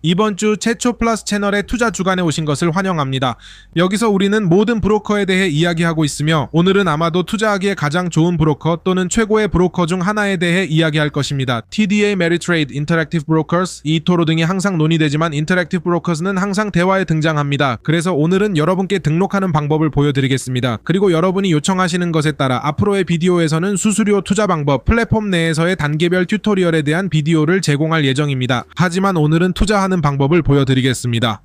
이번 주 최초 플러스 채널의 투자 주간에 오신 것을 환영합니다. 여기서 우리는 모든 브로커에 대해 이야기하고 있으며 오늘은 아마도 투자하기에 가장 좋은 브로커 또는 최고의 브로커 중 하나에 대해 이야기할 것입니다. TDA, 메리트레이드, 인터랙티브 브로커스, 이토로 등이 항상 논의되지만 인터랙티브 브로커스는 항상 대화에 등장합니다. 그래서 오늘은 여러분께 등록하는 방법을 보여드리겠습니다. 그리고 여러분이 요청하시는 것에 따라 앞으로의 비디오에서는 수수료 투자 방법, 플랫폼 내에서의 단계별 튜토리얼에 대한 비디오를 제공할 예정입니다. 하지만 오늘은 투자하는 방법을 보여드리겠습니다.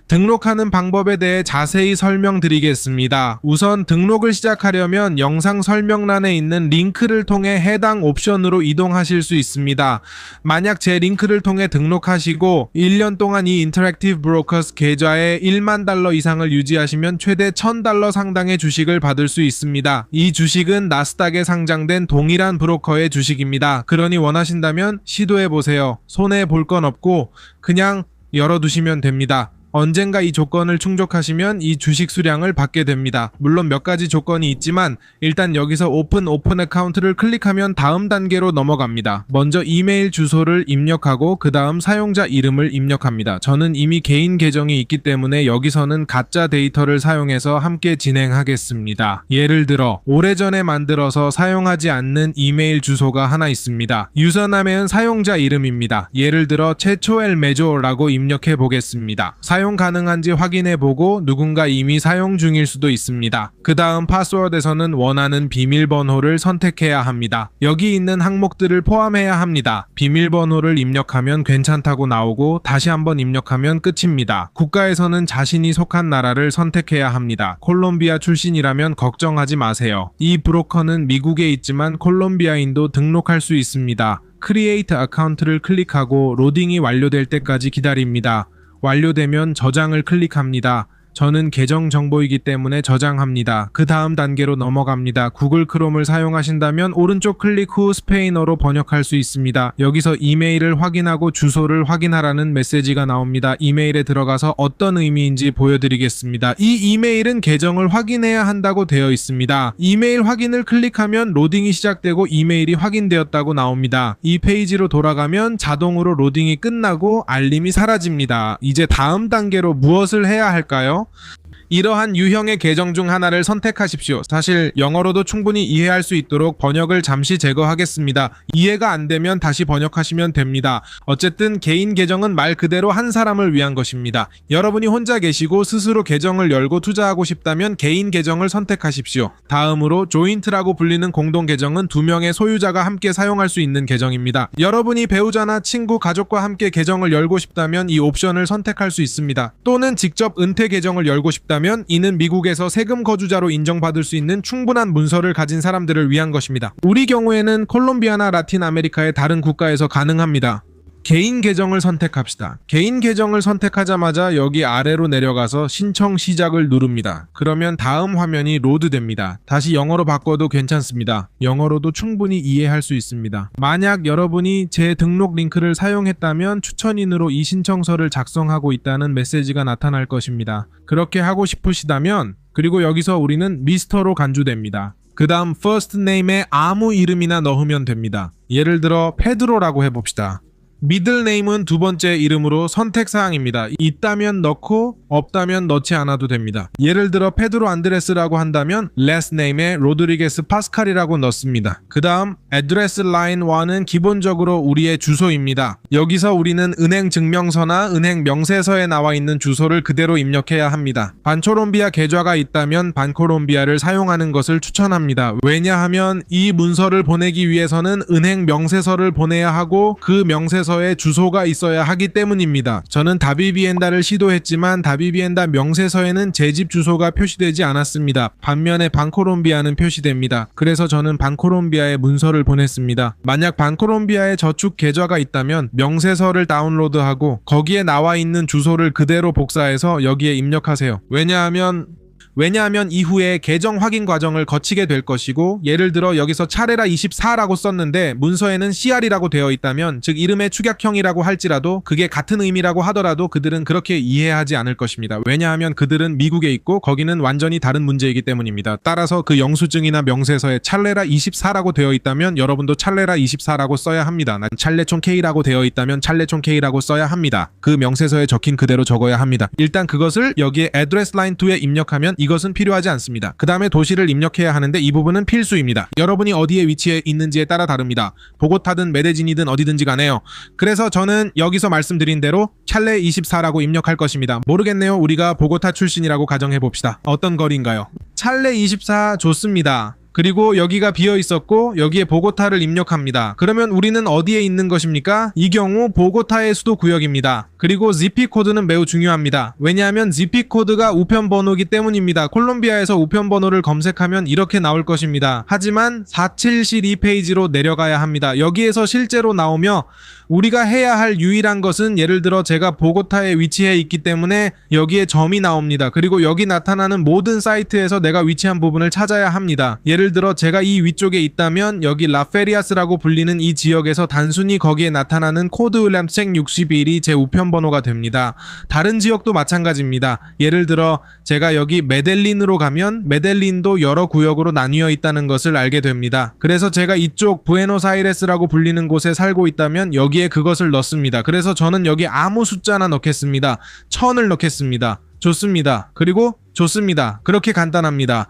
등록하는 방법에 대해 자세히 설명드리겠습니다. 우선 등록을 시작하려면 영상 설명란에 있는 링크를 통해 해당 옵션으로 이동하실 수 있습니다. 만약 제 링크를 통해 등록하시고 1년 동안 이 인터랙티브 브로커스 계좌에 1만 달러 이상을 유지하시면 최대 $1,000 상당의 주식을 받을 수 있습니다. 이 주식은 나스닥에 상장된 동일한 브로커의 주식입니다. 그러니 원하신다면 시도해보세요. 손해볼 건 없고 그냥 열어두시면 됩니다. 언젠가 이 조건을 충족하시면 이 주식 수량을 받게 됩니다. 물론 몇 가지 조건이 있지만 일단 여기서 오픈 어카운트를 클릭하면 다음 단계로 넘어갑니다. 먼저 이메일 주소를 입력하고 그 다음 사용자 이름을 입력합니다. 저는 이미 개인 계정이 있기 때문에 여기서는 가짜 데이터를 사용해서 함께 진행하겠습니다. 예를 들어 오래전에 만들어서 사용하지 않는 이메일 주소가 하나 있습니다. 유저네임은 사용자 이름입니다. 예를 들어 최초엘 메조라고 입력해 보겠습니다. 사용 가능한지 확인해보고 누군가 이미 사용 중일 수도 있습니다. 그 다음 파스워드에서는 원하는 비밀번호를 선택해야 합니다. 여기 있는 항목들을 포함해야 합니다. 비밀번호를 입력하면 괜찮다고 나오고 다시 한번 입력하면 끝입니다. 국가에서는 자신이 속한 나라를 선택해야 합니다. 콜롬비아 출신이라면 걱정하지 마세요. 이 브로커는 미국에 있지만 콜롬비아인도 등록할 수 있습니다. 크리에이트 어카운트를 클릭하고 로딩이 완료될 때까지 기다립니다. 완료되면 저장을 클릭합니다. 저는 계정 정보이기 때문에 저장합니다. 그 다음 단계로 넘어갑니다. 구글 크롬을 사용하신다면 오른쪽 클릭 후 스페인어로 번역할 수 있습니다. 여기서 이메일을 확인하고 주소를 확인하라는 메시지가 나옵니다. 이메일에 들어가서 어떤 의미인지 보여드리겠습니다. 이 이메일은 계정을 확인해야 한다고 되어 있습니다. 이메일 확인을 클릭하면 로딩이 시작되고 이메일이 확인되었다고 나옵니다. 이 페이지로 돌아가면 자동으로 로딩이 끝나고 알림이 사라집니다. 이제 다음 단계로 무엇을 해야 할까요? 이러한 유형의 계정 중 하나를 선택하십시오. 사실 영어로도 충분히 이해할 수 있도록 번역을 잠시 제거하겠습니다. 이해가 안 되면 다시 번역하시면 됩니다. 어쨌든 개인 계정은 말 그대로 한 사람을 위한 것입니다. 여러분이 혼자 계시고 스스로 계정을 열고 투자하고 싶다면 개인 계정을 선택하십시오. 다음으로 조인트라고 불리는 공동 계정은 2명의 소유자가 함께 사용할 수 있는 계정입니다. 여러분이 배우자나 친구, 가족과 함께 계정을 열고 싶다면 이 옵션을 선택할 수 있습니다. 또는 직접 은퇴 계정을 열고 싶다면 이는 미국에서 세금 거주자로 인정받을 수 있는 충분한 문서를 가진 사람들을 위한 것입니다. 우리 경우에는 콜롬비아나 라틴 아메리카의 다른 국가에서 가능합니다. 개인 계정을 선택합시다. 개인 계정을 선택하자마자 여기 아래로 내려가서 신청 시작을 누릅니다. 그러면 다음 화면이 로드됩니다. 다시 영어로 바꿔도 괜찮습니다. 영어로도 충분히 이해할 수 있습니다. 만약 여러분이 제 등록 링크를 사용했다면 추천인으로 이 신청서를 작성하고 있다는 메시지가 나타날 것입니다. 그렇게 하고 싶으시다면 그리고 여기서 우리는 미스터로 간주됩니다. 그 다음 first name에 아무 이름이나 넣으면 됩니다. 예를 들어 페드로라고 해봅시다. 미들 네임은 두 번째 이름으로 선택사항입니다. 있다면 넣고 없다면 넣지 않아도 됩니다. 예를 들어 페드로 안드레스라고 한다면 last name에 로드리게스 파스칼이라고 넣습니다. 그 다음 address line 1은 기본적으로 우리의 주소입니다. 여기서 우리는 은행 증명서나 은행 명세서에 나와 있는 주소를 그대로 입력해야 합니다. 반콜롬비아 계좌가 있다면 반콜롬비아를 사용하는 것을 추천합니다. 왜냐하면 이 문서를 보내기 위해서는 은행 명세서를 보내야 하고 그 명세서에 주소가 있어야 하기 때문입니다. 저는 다비비엔다를 시도했지만 다비비엔다 명세서에는 제 집 주소가 표시되지 않았습니다. 반면에 반콜롬비아는 표시됩니다. 그래서 저는 반콜롬비아에 문서를 보냈습니다. 만약 반콜롬비아에 저축 계좌가 있다면 명세서를 다운로드하고 거기에 나와 있는 주소를 그대로 복사해서 여기에 입력하세요. 왜냐하면 왜냐하면 이후에 계정 확인 과정을 거치게 될 것이고, 예를 들어 여기서 차레라 24라고 썼는데 문서에는 CR이라고 되어 있다면, 즉 이름의 축약형이라고 할지라도 그게 같은 의미라고 하더라도 그들은 그렇게 이해하지 않을 것입니다. 왜냐하면 그들은 미국에 있고 거기는 완전히 다른 문제이기 때문입니다. 따라서 그 영수증이나 명세서에 찰레라 24라고 되어 있다면 여러분도 찰레라 24라고 써야 합니다. 난 찰레촌 K라고 되어 있다면 찰레촌 K라고 써야 합니다. 그 명세서에 적힌 그대로 적어야 합니다. 일단 그것을 여기에 address line 2에 입력하면 이것은 필요하지 않습니다. 그 다음에 도시를 입력해야 하는데 이 부분은 필수입니다. 여러분이 어디에 위치해 있는지에 따라 다릅니다. 보고타든 메데진이든 어디든지 가네요. 그래서 저는 여기서 말씀드린 대로 찰레 24라고 입력할 것입니다. 모르겠네요. 우리가 보고타 출신이라고 가정해 봅시다. 어떤 거리인가요? 찰레 24 좋습니다. 그리고 여기가 비어 있었고 여기에 보고타를 입력합니다. 그러면 우리는 어디에 있는 것입니까? 이 경우 보고타의 수도 구역입니다. 그리고 ZP 코드는 매우 중요합니다. 왜냐하면 ZP 코드가 우편 번호이기 때문입니다. 콜롬비아에서 우편 번호를 검색하면 이렇게 나올 것입니다. 하지만 4712페이지로 내려가야 합니다. 여기에서 실제로 나오며 우리가 해야 할 유일한 것은 예를 들어 제가 보고타에 위치해 있기 때문에 여기에 점이 나옵니다. 그리고 여기 나타나는 모든 사이트에서 내가 위치한 부분을 찾아야 합니다. 예를 들어 제가 이 위쪽에 있다면 여기 라페리아스라고 불리는 이 지역에서 단순히 거기에 나타나는 코드 램책 61이 제 우편 번호가 됩니다. 다른 지역도 마찬가지입니다. 예를 들어 제가 여기 메델린으로 가면 메델린도 여러 구역으로 나뉘어 있다는 것을 알게 됩니다. 그래서 제가 이쪽 부에노스아이레스라고 불리는 곳에 살고 있다면 여기에 그것을 넣습니다. 그래서 저는 여기 아무 숫자나 넣겠습니다. 1000을 넣겠습니다. 좋습니다. 그리고 좋습니다. 그렇게 간단합니다.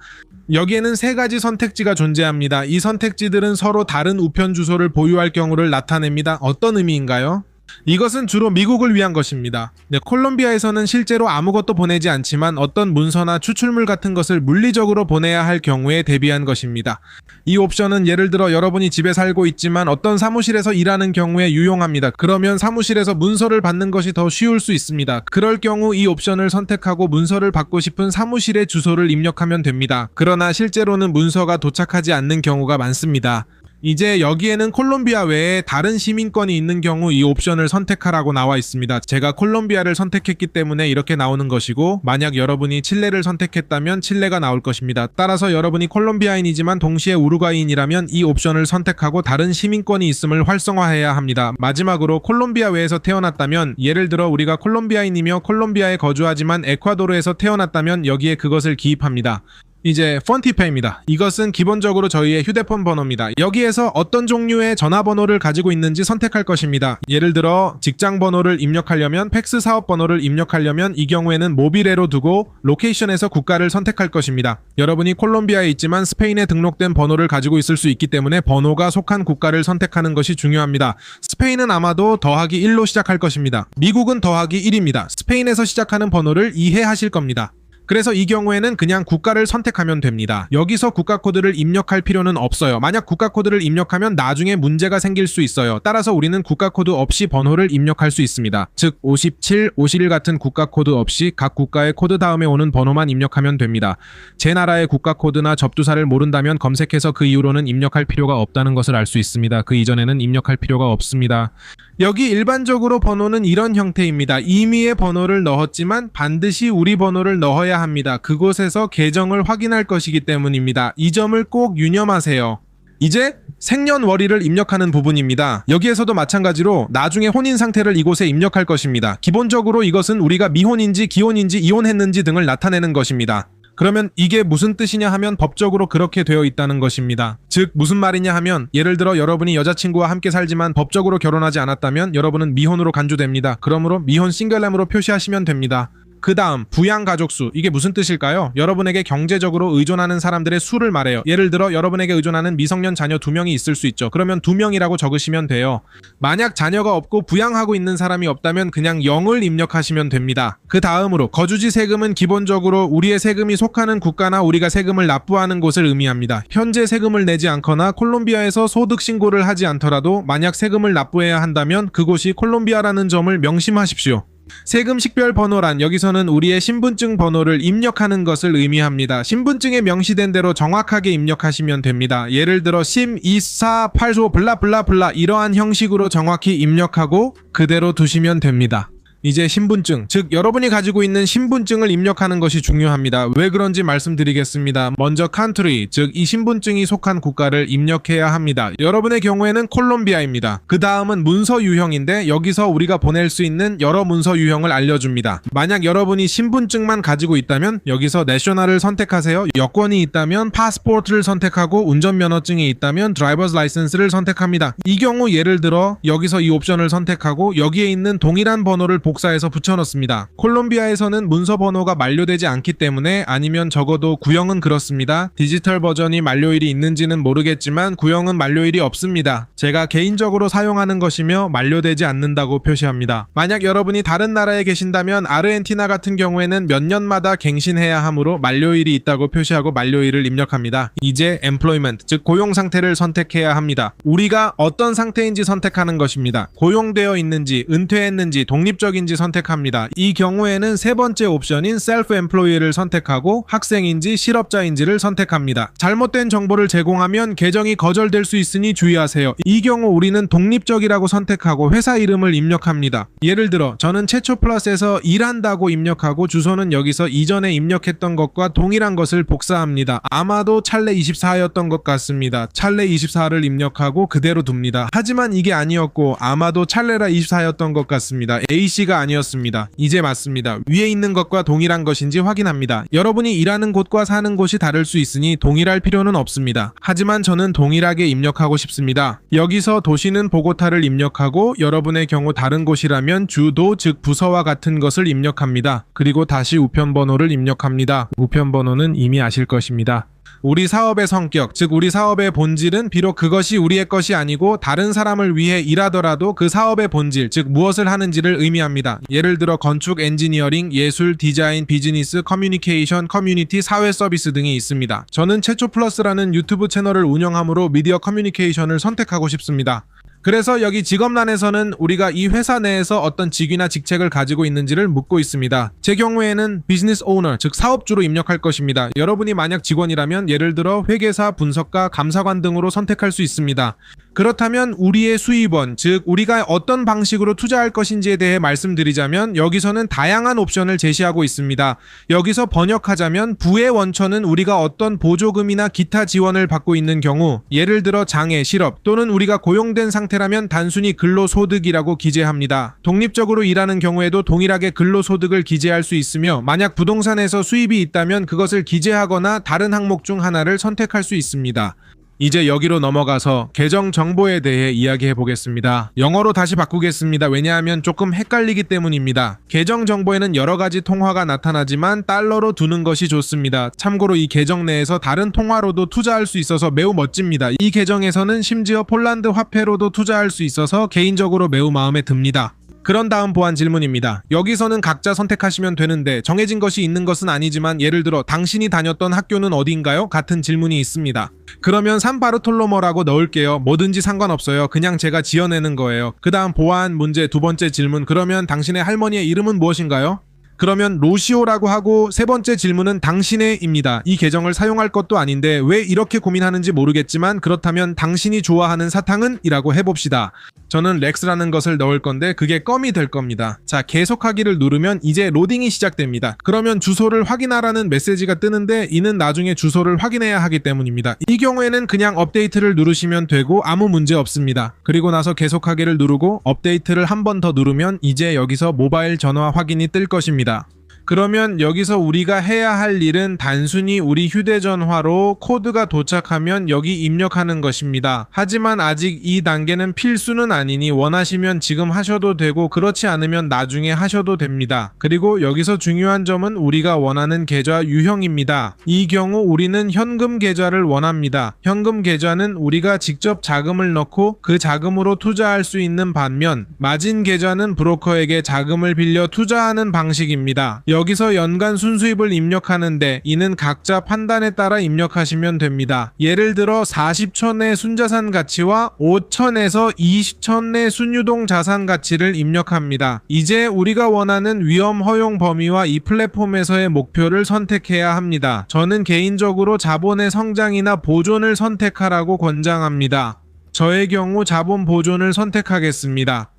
여기에는 세 가지 선택지가 존재합니다. 이 선택지들은 서로 다른 우편 주소를 보유할 경우를 나타냅니다. 어떤 의미인가요? 이것은 주로 미국을 위한 것입니다. 콜롬비아에서는 실제로 아무것도 보내지 않지만 어떤 문서나 추출물 같은 것을 물리적으로 보내야 할 경우에 대비한 것입니다. 이 옵션은 예를 들어 여러분이 집에 살고 있지만 어떤 사무실에서 일하는 경우에 유용합니다. 그러면 사무실에서 문서를 받는 것이 더 쉬울 수 있습니다. 그럴 경우 이 옵션을 선택하고 문서를 받고 싶은 사무실의 주소를 입력하면 됩니다. 그러나 실제로는 문서가 도착하지 않는 경우가 많습니다. 이제 여기에는 콜롬비아 외에 다른 시민권이 있는 경우 이 옵션을 선택하라고 나와 있습니다. 제가 콜롬비아를 선택했기 때문에 이렇게 나오는 것이고, 만약 여러분이 칠레를 선택했다면 칠레가 나올 것입니다. 따라서 여러분이 콜롬비아인이지만 동시에 우루과이인이라면 이 옵션을 선택하고 다른 시민권이 있음을 활성화해야 합니다. 마지막으로 콜롬비아 외에서 태어났다면, 예를 들어 우리가 콜롬비아인이며 콜롬비아에 거주하지만 에콰도르에서 태어났다면 여기에 그것을 기입합니다. 이제 펀티페입니다. 이것은 기본적으로 저희의 휴대폰 번호입니다. 여기에서 어떤 종류의 전화번호를 가지고 있는지 선택할 것입니다. 예를 들어 직장 번호를 입력하려면, 팩스 사업 번호를 입력하려면 이 경우에는 모빌에로 두고 로케이션에서 국가를 선택할 것입니다. 여러분이 콜롬비아에 있지만 스페인에 등록된 번호를 가지고 있을 수 있기 때문에 번호가 속한 국가를 선택하는 것이 중요합니다. 스페인은 아마도 더하기 1로 시작할 것입니다. 미국은 더하기 1입니다. 스페인에서 시작하는 번호를 이해하실 겁니다. 그래서 이 경우에는 그냥 국가를 선택하면 됩니다. 여기서 국가 코드를 입력할 필요는 없어요. 만약 국가 코드를 입력하면 나중에 문제가 생길 수 있어요. 따라서 우리는 국가 코드 없이 번호를 입력할 수 있습니다. 즉 57, 51 같은 국가 코드 없이 각 국가의 코드 다음에 오는 번호만 입력하면 됩니다. 제 나라의 국가 코드나 접두사를 모른다면 검색해서 그 이후로는 입력할 필요가 없다는 것을 알 수 있습니다. 그 이전에는 입력할 필요가 없습니다. 여기 일반적으로 번호는 이런 형태입니다. 임의의 번호를 넣었지만 반드시 우리 번호를 넣어야 합니다. 그곳에서 계정을 확인할 것이기 때문입니다. 이 점을 꼭 유념하세요. 이제 생년월일을 입력하는 부분입니다. 여기에서도 마찬가지로 나중에 혼인 상태를 이곳에 입력할 것입니다. 기본적으로 이것은 우리가 미혼인지 기혼인지 이혼했는지 등을 나타내는 것입니다. 그러면 이게 무슨 뜻이냐 하면 법적으로 그렇게 되어 있다는 것입니다. 즉 무슨 말이냐 하면, 예를 들어 여러분이 여자친구와 함께 살지만 법적으로 결혼하지 않았다면 여러분은 미혼으로 간주됩니다. 그러므로 미혼 싱글램으로 표시하시면 됩니다. 그 다음 부양가족수, 이게 무슨 뜻일까요? 여러분에게 경제적으로 의존하는 사람들의 수를 말해요. 예를 들어 여러분에게 의존하는 미성년 자녀 2명이 있을 수 있죠. 그러면 2명이라고 적으시면 돼요. 만약 자녀가 없고 부양하고 있는 사람이 없다면 그냥 0을 입력하시면 됩니다. 그 다음으로 거주지 세금은 기본적으로 우리의 세금이 속하는 국가나 우리가 세금을 납부하는 곳을 의미합니다. 현재 세금을 내지 않거나 콜롬비아에서 소득 신고를 하지 않더라도 만약 세금을 납부해야 한다면 그곳이 콜롬비아라는 점을 명심하십시오. 세금 식별 번호란, 여기서는 우리의 신분증 번호를 입력하는 것을 의미합니다. 신분증에 명시된 대로 정확하게 입력하시면 됩니다. 예를 들어 심 2485 블라블라블라 이러한 형식으로 정확히 입력하고 그대로 두시면 됩니다. 이제 신분증, 즉 여러분이 가지고 있는 신분증을 입력하는 것이 중요합니다. 왜 그런지 말씀드리겠습니다. 먼저 country, 즉 이 신분증이 속한 국가를 입력해야 합니다. 여러분의 경우에는 콜롬비아입니다. 그 다음은 문서 유형인데 여기서 우리가 보낼 수 있는 여러 문서 유형을 알려줍니다. 만약 여러분이 신분증만 가지고 있다면 여기서 내셔널을 선택하세요. 여권이 있다면 파스포트를 선택하고 운전면허증이 있다면 드라이버스 라이센스를 선택합니다. 이 경우 예를 들어 여기서 이 옵션을 선택하고 여기에 있는 동일한 번호를 복사해서 붙여넣습니다. 콜롬비아에서는 문서 번호가 만료되지 않기 때문에 아니면 적어도 구형은 그렇습니다. 디지털 버전이 만료일이 있는지는 모르겠지만 구형은 만료일이 없습니다. 제가 개인적으로 사용하는 것이며 만료되지 않는다고 표시합니다. 만약 여러분이 다른 나라에 계신다면 아르헨티나 같은 경우에는 몇 년마다 갱신해야 하므로 만료일이 있다고 표시하고 만료일을 입력합니다. 이제 employment, 즉 고용 상태를 선택해야 합니다. 우리가 어떤 상태인지 선택하는 것입니다. 고용되어 있는지, 은퇴했는지, 독립적인지 선택합니다. 이 경우에는 세 번째 옵션인 self-employed를 선택하고 학생인지 실업자인지를 선택합니다. 잘못된 정보를 제공하면 계정이 거절될 수 있으니 주의하세요. 이 경우 우리는 독립적이라고 선택하고 회사 이름을 입력합니다. 예를 들어 저는 최초 플러스에서 일한다고 입력하고 주소는 여기서 이전에 입력했던 것과 동일한 것을 복사합니다. 아마도 찰레 24였던 것 같습니다. 찰레 24를 입력하고 그대로 둡니다. 하지만 이게 아니었고 아마도 찰레라 24였던 것 같습니다. A씨가 아니었습니다. 이제 맞습니다. 위에 있는 것과 동일한 것인지 확인합니다. 여러분이 일하는 곳과 사는 곳이 다를 수 있으니 동일할 필요는 없습니다. 하지만 저는 동일하게 입력하고 싶습니다. 여기서 도시는 보고타를 입력하고 여러분의 경우 다른 곳이라면 주도, 즉 부서와 같은 것을 입력합니다. 그리고 다시 우편번호를 입력합니다. 우편번호는 이미 아실 것입니다. 우리 사업의 성격, 즉 우리 사업의 본질은 비록 그것이 우리의 것이 아니고 다른 사람을 위해 일하더라도 그 사업의 본질, 즉 무엇을 하는지를 의미합니다. 예를 들어 건축, 엔지니어링, 예술, 디자인, 비즈니스, 커뮤니케이션, 커뮤니티, 사회 서비스 등이 있습니다. 저는 최초 플러스라는 유튜브 채널을 운영하므로 미디어 커뮤니케이션을 선택하고 싶습니다. 그래서 여기 직업란에서는 우리가 이 회사 내에서 어떤 직위나 직책을 가지고 있는지를 묻고 있습니다. 제 경우에는 비즈니스 오너, 즉 사업주로 입력할 것입니다. 여러분이 만약 직원이라면 예를 들어 회계사, 분석가, 감사관 등으로 선택할 수 있습니다. 그렇다면 우리의 수입원, 즉 우리가 어떤 방식으로 투자할 것인지에 대해 말씀드리자면 여기서는 다양한 옵션을 제시하고 있습니다. 여기서 번역하자면 부의 원천은 우리가 어떤 보조금이나 기타 지원을 받고 있는 경우, 예를 들어 장애, 실업 또는 우리가 고용된 상태라면 단순히 근로소득이라고 기재합니다. 독립적으로 일하는 경우에도 동일하게 근로소득을 기재할 수 있으며 만약 부동산에서 수입이 있다면 그것을 기재하거나 다른 항목 중 하나를 선택할 수 있습니다. 이제 여기로 넘어가서 계정 정보에 대해 이야기해 보겠습니다. 영어로 다시 바꾸겠습니다. 왜냐하면 조금 헷갈리기 때문입니다. 계정 정보에는 여러 가지 통화가 나타나지만 달러로 두는 것이 좋습니다. 참고로 이 계정 내에서 다른 통화로도 투자할 수 있어서 매우 멋집니다. 이 계정에서는 심지어 폴란드 화폐로도 투자할 수 있어서 개인적으로 매우 마음에 듭니다. 그런 다음 보안 질문입니다. 여기서는 각자 선택하시면 되는데 정해진 것이 있는 것은 아니지만 예를 들어 당신이 다녔던 학교는 어디인가요? 같은 질문이 있습니다. 그러면 산바르톨로모라고 넣을게요. 뭐든지 상관없어요. 그냥 제가 지어내는 거예요. 그 다음 보안 문제 두 번째 질문. 그러면 당신의 할머니의 이름은 무엇인가요? 그러면 로시오라고 하고 세 번째 질문은 당신의입니다. 이 계정을 사용할 것도 아닌데 왜 이렇게 고민하는지 모르겠지만 그렇다면 당신이 좋아하는 사탕은? 이라고 해봅시다. 저는 렉스라는 것을 넣을 건데 그게 껌이 될 겁니다. 자, 계속하기를 누르면 이제 로딩이 시작됩니다. 그러면 주소를 확인하라는 메시지가 뜨는데 이는 나중에 주소를 확인해야 하기 때문입니다. 이 경우에는 그냥 업데이트를 누르시면 되고 아무 문제 없습니다. 그리고 나서 계속하기를 누르고 업데이트를 한 번 더 누르면 이제 여기서 모바일 전화 확인이 뜰 것입니다. 그러면 여기서 우리가 해야 할 일은 단순히 우리 휴대전화로 코드가 도착하면 여기 입력하는 것입니다. 하지만 아직 이 단계는 필수는 아니니 원하시면 지금 하셔도 되고 그렇지 않으면 나중에 하셔도 됩니다. 그리고 여기서 중요한 점은 우리가 원하는 계좌 유형입니다. 이 경우 우리는 현금 계좌를 원합니다. 현금 계좌는 우리가 직접 자금을 넣고 그 자금으로 투자할 수 있는 반면 마진 계좌는 브로커에게 자금을 빌려 투자하는 방식입니다. 여기서 연간 순수입을 입력하는데 이는 각자 판단에 따라 입력하시면 됩니다. 예를 들어 40천 의 순자산 가치와 5천에서 20천 의 순유동 자산 가치를 입력합니다. 이제 우리가 원하는 위험 허용 범위와 이 플랫폼에서의 목표를 선택해야 합니다. 저는 개인적으로 자본의 성장이나 보존을 선택하라고 권장합니다. 저의 경우 자본 보존을 선택하겠습니다.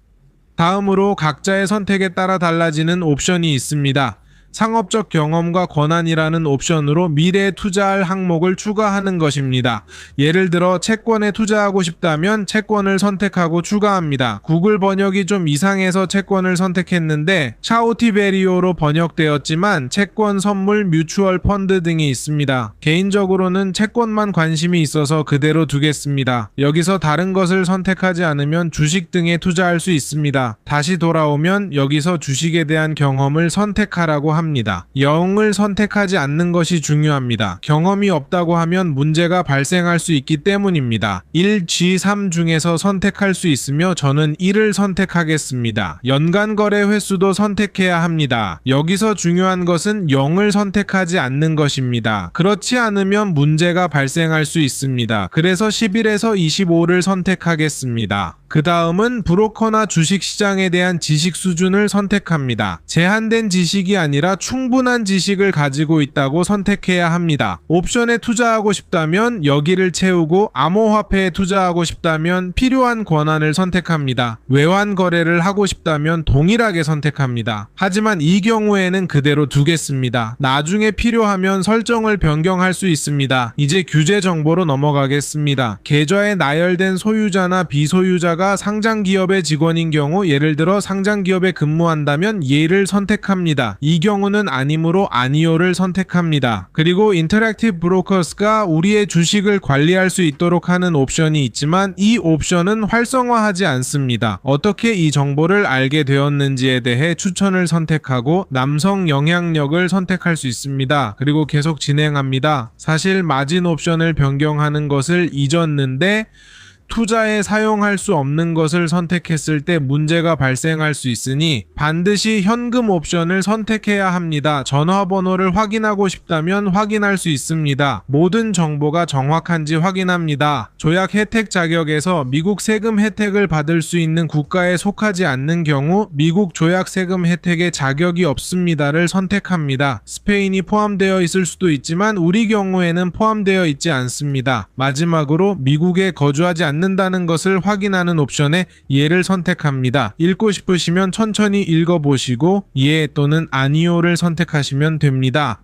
다음으로 각자의 선택에 따라 달라지는 옵션이 있습니다. 상업적 경험과 권한이라는 옵션으로 미래에 투자할 항목을 추가하는 것입니다. 예를 들어 채권에 투자하고 싶다면 채권을 선택하고 추가합니다. 구글 번역이 좀 이상해서 채권을 선택했는데 샤오티베리오로 번역되었지만 채권, 선물, 뮤추얼 펀드 등이 있습니다. 개인적으로는 채권만 관심이 있어서 그대로 두겠습니다. 여기서 다른 것을 선택하지 않으면 주식 등에 투자할 수 있습니다. 다시 돌아오면 여기서 주식에 대한 경험을 선택하라고 합니다. 영을 선택하지 않는 것이 중요합니다. 경험이 없다고 하면 문제가 발생할 수 있기 때문입니다. 1, G3 중에서 선택할 수 있으며 저는 1을 선택하겠습니다. 연간 거래 횟수도 선택해야 합니다. 여기서 중요한 것은 0을 선택하지 않는 것입니다. 그렇지 않으면 문제가 발생할 수 있습니다. 그래서 11에서 25를 선택하겠습니다. 그 다음은 브로커나 주식시장에 대한 지식 수준을 선택합니다. 제한된 지식이 아니라 충분한 지식을 가지고 있다고 선택해야 합니다. 옵션에 투자하고 싶다면 여기를 채우고 암호화폐에 투자하고 싶다면 필요한 권한을 선택합니다. 외환 거래를 하고 싶다면 동일하게 선택합니다. 하지만 이 경우에는 그대로 두겠습니다. 나중에 필요하면 설정을 변경할 수 있습니다. 이제 규제 정보로 넘어가겠습니다. 계좌에 나열된 소유자나 비소유자가 상장 기업의 직원인 경우 예를 들어 상장 기업에 근무한다면 예를 선택합니다. 이 경우는 아니므로 아니오를 선택합니다. 그리고 인터랙티브 브로커스가 우리의 주식을 관리할 수 있도록 하는 옵션이 있지만 이 옵션은 활성화하지 않습니다. 어떻게 이 정보를 알게 되었는지에 대해 추천을 선택하고 남성 영향력을 선택할 수 있습니다. 그리고 계속 진행합니다. 사실 마진 옵션을 변경하는 것을 잊었는데 투자에 사용할 수 없는 것을 선택했을 때 문제가 발생할 수 있으니 반드시 현금 옵션을 선택해야 합니다. 전화번호를 확인하고 싶다면 확인할 수 있습니다. 모든 정보가 정확한지 확인합니다. 조약 혜택 자격에서 미국 세금 혜택을 받을 수 있는 국가에 속하지 않는 경우 미국 조약 세금 혜택에 자격이 없습니다를 선택합니다. 스페인이 포함되어 있을 수도 있지만 우리 경우에는 포함되어 있지 않습니다. 마지막으로 미국에 거주하지 않는다는 것을 확인하는 옵션에 예를 선택합니다. 읽고 싶으시면 천천히 읽어보시고 예 또는 아니오를 선택하시면 됩니다.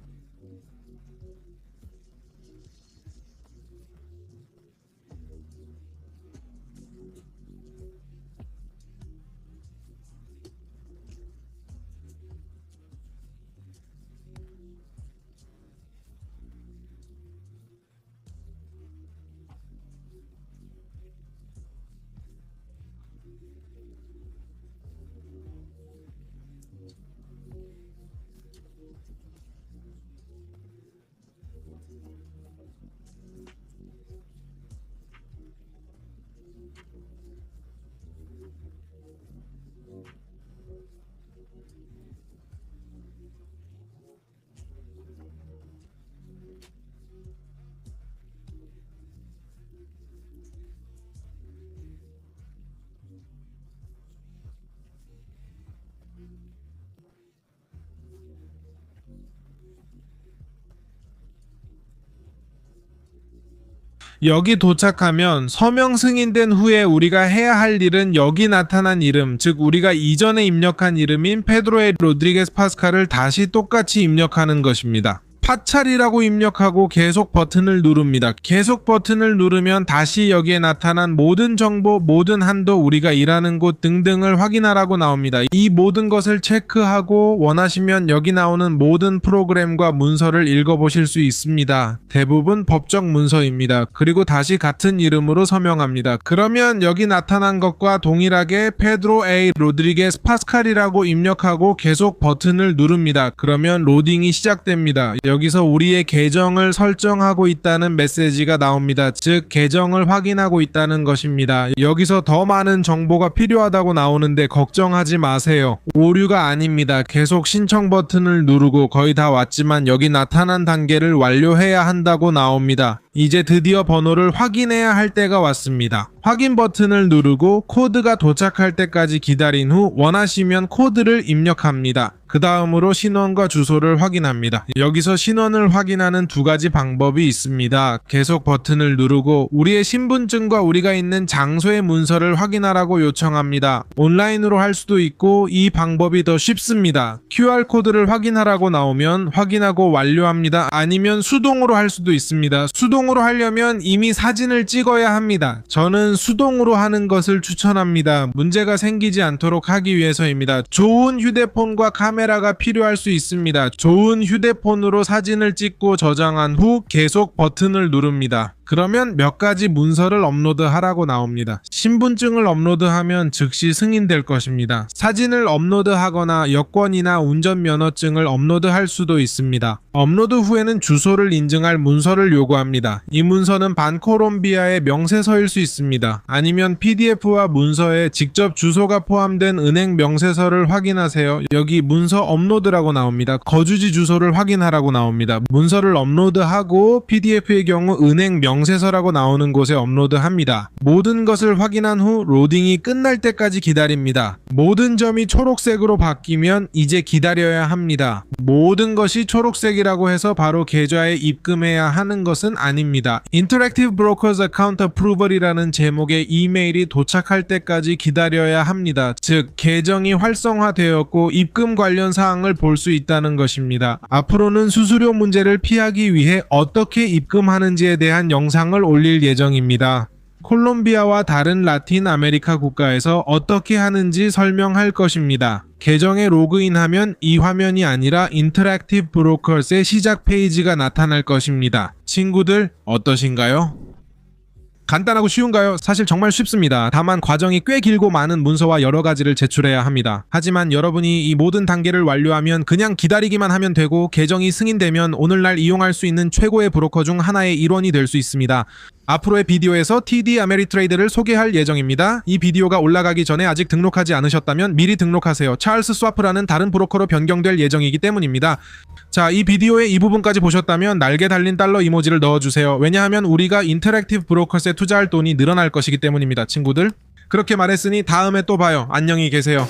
여기 도착하면 서명 승인된 후에 우리가 해야 할 일은 여기 나타난 이름, 즉 우리가 이전에 입력한 이름인 페드로 로드리게스 파스칼을 다시 똑같이 입력하는 것입니다. 파찰이라고 입력하고 계속 버튼을 누릅니다. 계속 버튼을 누르면 다시 여기에 나타난 모든 정보, 모든 한도, 우리가 일하는 곳 등등을 확인하라고 나옵니다. 이 모든 것을 체크하고 원하시면 여기 나오는 모든 프로그램과 문서를 읽어보실 수 있습니다. 대부분 법적 문서입니다. 그리고 다시 같은 이름으로 서명합니다. 그러면 여기 나타난 것과 동일하게 페드로 로드리게스 파스칼이라고 입력하고 계속 버튼을 누릅니다. 그러면 로딩이 시작됩니다. 여기서 우리의 계정을 설정하고 있다는 메시지가 나옵니다. 즉 계정을 확인하고 있다는 것입니다. 여기서 더 많은 정보가 필요하다고 나오는데 걱정하지 마세요. 오류가 아닙니다. 계속 신청 버튼을 누르고 거의 다 왔지만 여기 나타난 단계를 완료해야 한다고 나옵니다. 이제 드디어 번호를 확인해야 할 때가 왔습니다. 확인 버튼을 누르고 코드가 도착할 때까지 기다린 후 원하시면 코드를 입력합니다. 그 다음으로 신원과 주소를 확인합니다. 여기서 신원을 확인하는 두 가지 방법이 있습니다. 계속 버튼을 누르고 우리의 신분증과 우리가 있는 장소의 문서를 확인하라고 요청합니다. 온라인으로 할 수도 있고 이 방법이 더 쉽습니다. QR코드를 확인하라고 나오면 확인하고 완료합니다. 아니면 수동으로 할 수도 있습니다. 수동으로 하려면 이미 사진을 찍어야 합니다. 저는 수동으로 하는 것을 추천합니다. 문제가 생기지 않도록 하기 위해서입니다. 좋은 휴대폰과 카메라가 필요할 수 있습니다. 좋은 휴대폰으로 사진을 찍고 저장한 후 계속 버튼을 누릅니다. 그러면 몇 가지 문서를 업로드하라고 나옵니다. 신분증을 업로드하면 즉시 승인될 것입니다. 사진을 업로드하거나 여권이나 운전면허증을 업로드할 수도 있습니다. 업로드 후에는 주소를 인증할 문서를 요구합니다. 이 문서는 반콜롬비아의 명세서일 수 있습니다. 아니면 PDF와 문서에 직접 주소가 포함된 은행 명세서를 확인하세요. 여기 문서 업로드라고 나옵니다. 거주지 주소를 확인하라고 나옵니다. 문서를 업로드하고 PDF의 경우 은행 명세서라고 나오는 곳에 업로드합니다. 모든 것을 확인한 후 로딩이 끝날 때까지 기다립니다. 모든 점이 초록색으로 바뀌면 이제 기다려야 합니다. 모든 것이 초록색이라고 해서 바로 계좌에 입금해야 하는 것은 아닙니다. Interactive Brokers Account Approval이라는 제목의 이메일이 도착할 때까지 기다려야 합니다. 즉, 계정이 활성화되었고 입금 관련 사항을 볼 수 있다는 것입니다. 앞으로는 수수료 문제를 피하기 위해 어떻게 입금하는지에 대한 영상을 올릴 예정입니다. 콜롬비아와 다른 라틴 아메리카 국가에서 어떻게 하는지 설명할 것입니다. 계정에 로그인하면 이 화면이 아니라 인터랙티브 브로커스의 시작 페이지가 나타날 것입니다. 친구들 어떠신가요? 간단하고 쉬운가요? 사실 정말 쉽습니다. 다만 과정이 꽤 길고 많은 문서와 여러 가지를 제출해야 합니다. 하지만 여러분이 이 모든 단계를 완료하면 그냥 기다리기만 하면 되고 계정이 승인되면 오늘날 이용할 수 있는 최고의 브로커 중 하나의 일원이 될 수 있습니다. 앞으로의 비디오에서 TD 아메리트레이드를 소개할 예정입니다. 이 비디오가 올라가기 전에 아직 등록하지 않으셨다면 미리 등록하세요. 찰스 스와프라는 다른 브로커로 변경될 예정이기 때문입니다. 자, 이 비디오의 이 부분까지 보셨다면 날개 달린 달러 이모지를 넣어주세요. 왜냐하면 우리가 인터랙티브 브로커스에 투자할 돈이 늘어날 것이기 때문입니다. 친구들, 그렇게 말했으니 다음에 또 봐요. 안녕히 계세요.